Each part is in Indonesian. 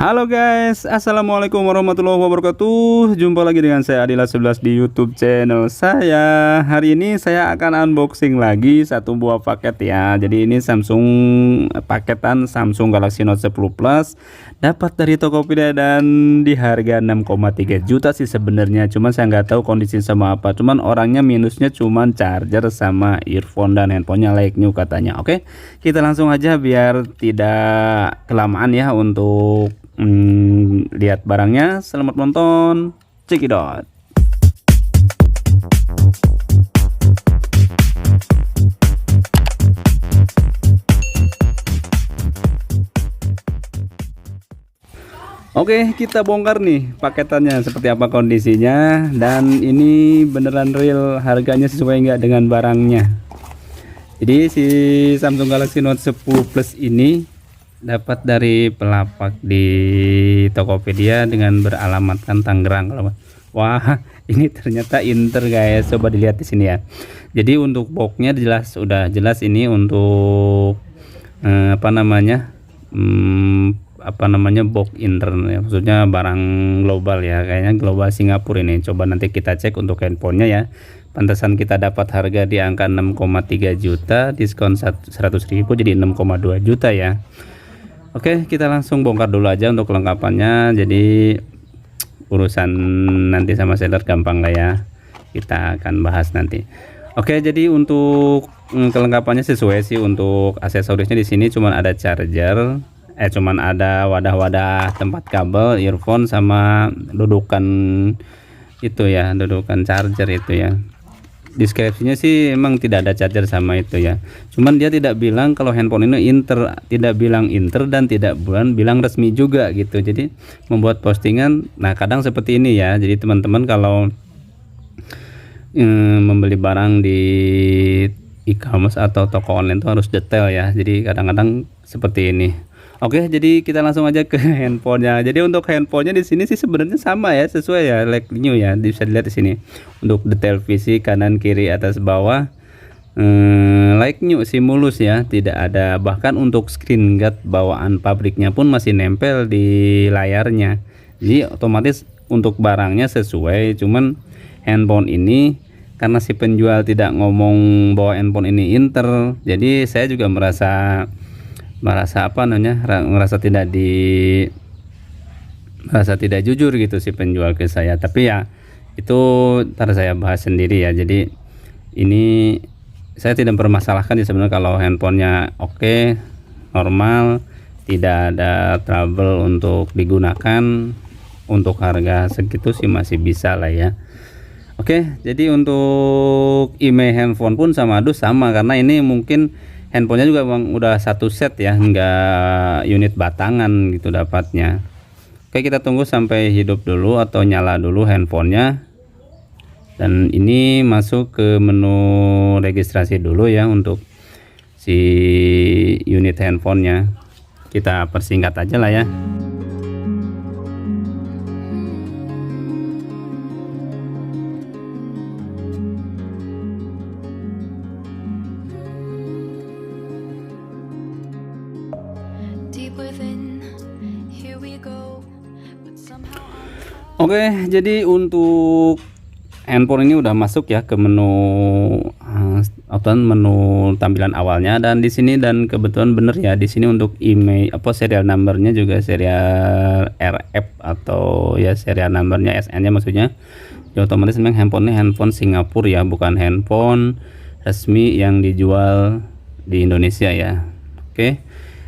Halo guys, assalamualaikum warahmatullahi wabarakatuh. Jumpa lagi dengan saya Adila11 di YouTube channel saya. Hari ini saya akan unboxing lagi satu buah paket ya. Jadi ini paketan Samsung Galaxy Note 10 Plus, dapat dari Tokopedia dan di harga 6,3 juta sih sebenarnya. Cuman saya nggak tahu kondisi sama apa. Cuman orangnya minusnya cuman charger sama earphone dan handphonenya like new katanya. Oke, kita langsung aja biar tidak kelamaan ya untuk lihat barangnya. Selamat menonton, cekidot. Oke, kita bongkar nih paketannya seperti apa kondisinya, dan ini beneran real harganya sesuai nggak dengan barangnya. Jadi si Samsung Galaxy Note 10 Plus ini dapat dari pelapak di Tokopedia dengan beralamatkan Tangerang. Wah, ini ternyata Inter guys, coba dilihat di sini ya. Jadi untuk boxnya udah jelas ini untuk box Inter ya, maksudnya barang global ya, kayaknya global Singapura ini. Coba nanti kita cek untuk handphonenya ya. Pantesan kita dapat harga di angka 6,3 juta, diskon 100.000 jadi 6,2 juta ya. Oke, kita langsung bongkar dulu aja untuk kelengkapannya. Jadi urusan nanti sama seller gampang lah ya, kita akan bahas nanti. Oke, jadi untuk kelengkapannya sesuai sih. Untuk aksesorisnya di sini cuman ada charger, cuman ada wadah-wadah tempat kabel, earphone, sama dudukan itu ya, dudukan charger itu ya. Deskripsinya sih emang tidak ada charger sama itu ya, cuman dia tidak bilang kalau handphone ini Inter, tidak bilang Inter dan tidak bilang resmi juga gitu. Jadi membuat postingan, nah kadang seperti ini ya. Jadi teman-teman kalau membeli barang di e-commerce atau toko online itu harus detail ya. Jadi kadang-kadang seperti ini. Oke, jadi kita langsung aja ke handphonenya. Jadi untuk handphonenya di sini sih sebenarnya sama ya, sesuai ya, like new ya. Bisa dilihat di sini untuk detail visi kanan kiri atas bawah, like new sih, mulus ya, tidak ada. Bahkan untuk screen guard bawaan pabriknya pun masih nempel di layarnya. Jadi otomatis untuk barangnya sesuai. Cuman handphone ini karena si penjual tidak ngomong bahwa handphone ini Inter, jadi saya juga merasa tidak jujur gitu si penjual ke saya. Tapi ya itu ntar saya bahas sendiri ya. Jadi ini saya tidak mempermasalahkan ya sebenarnya kalau handphonenya oke, normal, tidak ada trouble untuk digunakan. Untuk harga segitu sih masih bisa lah ya. Oke, jadi untuk IMEI handphone pun sama karena ini mungkin handphonenya juga bang, udah satu set ya, enggak unit batangan gitu dapatnya. Oke, kita tunggu sampai hidup dulu atau nyala dulu handphonenya. Dan ini masuk ke menu registrasi dulu ya untuk si unit handphonenya. Kita persingkat aja lah ya. Oke, jadi untuk handphone ini udah masuk ya ke menu tampilan awalnya, dan di sini, dan kebetulan bener ya di sini untuk IMEI serial numbernya juga serial RF atau ya serial numbernya SN-nya maksudnya. Ya otomatis memang handphone Singapura ya, bukan handphone resmi yang dijual di Indonesia ya. Oke.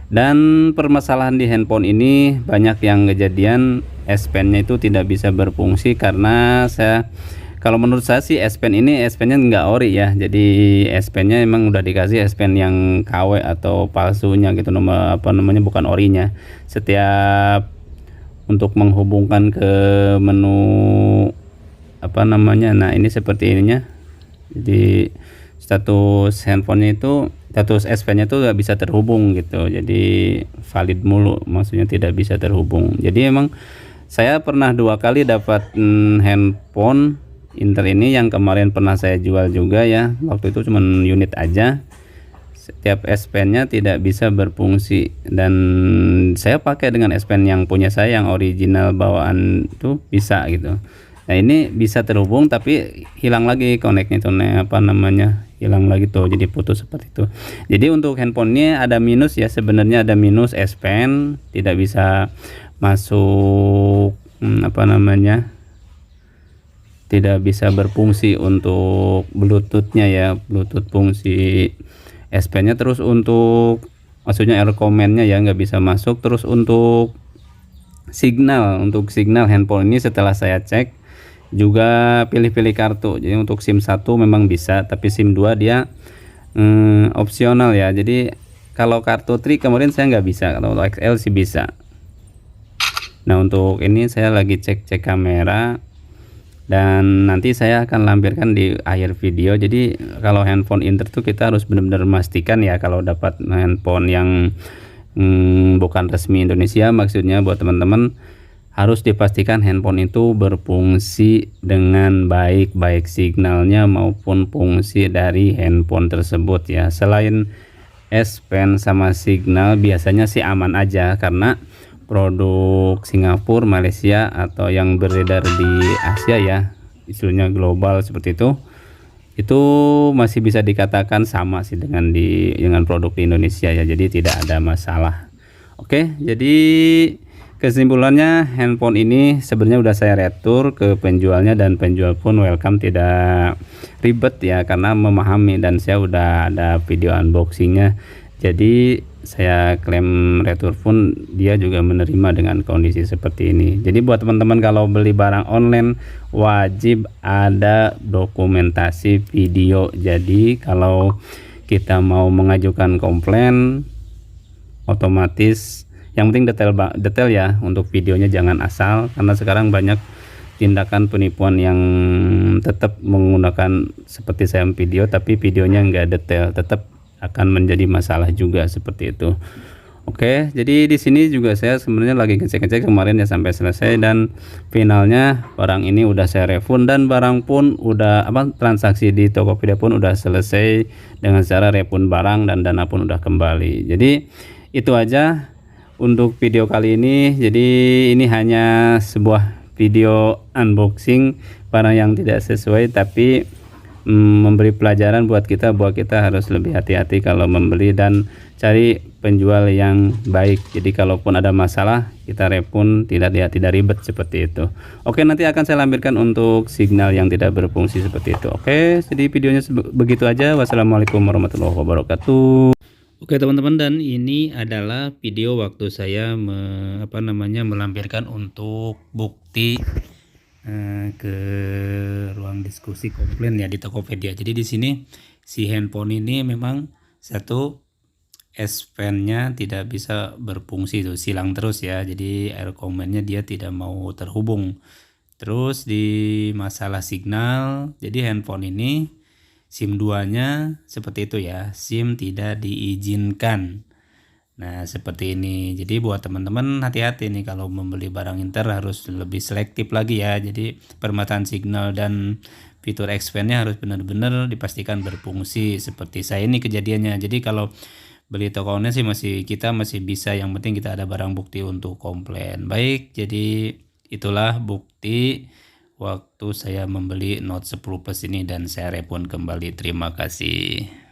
Dan permasalahan di handphone ini banyak yang kejadian S Pen-nya itu tidak bisa berfungsi karena kalau menurut saya sih S Pen nya nggak ori ya. Jadi S Pen-nya emang udah dikasih S Pen yang KW atau palsunya gitu, bukan orinya. Setiap untuk menghubungkan ke menu nah ini seperti ininya. Jadi status handphonenya itu, status S Pen-nya itu nggak bisa terhubung gitu. Jadi valid mulu, maksudnya tidak bisa terhubung. Jadi emang saya pernah 2 kali dapat handphone Inter ini, yang kemarin pernah saya jual juga ya. Waktu itu cuma unit aja. setiap S Pen-nya tidak bisa berfungsi, dan saya pakai dengan S Pen yang punya saya yang original bawaan tuh bisa gitu. Nah ini bisa terhubung tapi hilang lagi koneknya itu, apa namanya, hilang lagi tuh, jadi putus seperti itu. Jadi untuk handphonenya ada minus ya, sebenarnya ada minus S Pen tidak bisa masuk, apa namanya, tidak bisa berfungsi untuk Bluetooth-nya ya, Bluetooth fungsi S Pen-nya. Terus untuk maksudnya Command-nya ya nggak bisa masuk. Terus untuk signal handphone ini setelah saya cek juga pilih-pilih kartu. Jadi untuk SIM 1 memang bisa, tapi SIM 2 dia opsional ya. Jadi kalau kartu Tri kemarin saya nggak bisa, kalau XL sih bisa. Nah untuk ini saya lagi cek kamera, dan nanti saya akan lampirkan di akhir video. Jadi kalau handphone Inter tuh kita harus benar-benar memastikan ya, kalau dapat handphone yang bukan resmi Indonesia, maksudnya buat teman-teman harus dipastikan handphone itu berfungsi dengan baik signalnya maupun fungsi dari handphone tersebut ya. Selain S Pen sama signal biasanya sih aman aja, karena produk Singapura, Malaysia atau yang beredar di Asia ya, istilahnya global seperti itu masih bisa dikatakan sama sih dengan produk di Indonesia ya, jadi tidak ada masalah. Oke, jadi kesimpulannya handphone ini sebenarnya udah saya retur ke penjualnya, dan penjual pun welcome, tidak ribet ya karena memahami, dan saya udah ada video unboxingnya. Jadi saya klaim retur pun dia juga menerima dengan kondisi seperti ini. Jadi buat teman-teman kalau beli barang online wajib ada dokumentasi video. Jadi kalau kita mau mengajukan komplain otomatis yang penting detail ya, untuk videonya jangan asal, karena sekarang banyak tindakan penipuan yang tetap menggunakan seperti saya video tapi videonya enggak detail, tetap akan menjadi masalah juga seperti itu. Oke, jadi di sini juga saya sebenarnya lagi ngecek kemarin ya sampai selesai, dan finalnya barang ini udah saya refund, dan barang pun udah transaksi di Tokopedia pun udah selesai dengan cara refund barang, dan dana pun udah kembali. Jadi itu aja untuk video kali ini. Jadi ini hanya sebuah video unboxing barang yang tidak sesuai, tapi memberi pelajaran buat kita bahwa kita harus lebih hati-hati kalau membeli, dan cari penjual yang baik. Jadi kalaupun ada masalah kita refund, tidak ribet seperti itu. Oke, nanti akan saya lampirkan untuk signal yang tidak berfungsi seperti itu. Oke, jadi videonya begitu aja. Wassalamualaikum warahmatullahi wabarakatuh. Oke teman-teman, dan ini adalah video waktu saya melampirkan untuk bukti ke ruang diskusi komplain ya di Tokopedia. Jadi di sini si handphone ini memang satu S Pen-nya tidak bisa berfungsi, tuh silang terus ya. Jadi Command-nya dia tidak mau terhubung. Terus di masalah signal, jadi handphone ini SIM 2-nya seperti itu ya, SIM tidak diizinkan. Nah seperti ini. Jadi buat teman-teman hati-hati nih kalau membeli barang Inter, harus lebih selektif lagi ya. Jadi permasalahan signal dan fitur X Pen-nya harus benar-benar dipastikan berfungsi. Seperti saya ini kejadiannya. Jadi kalau beli toko online sih kita masih bisa, yang penting kita ada barang bukti untuk komplain. Baik, jadi itulah bukti waktu saya membeli Note 10 Plus ini, dan saya refund kembali. Terima kasih.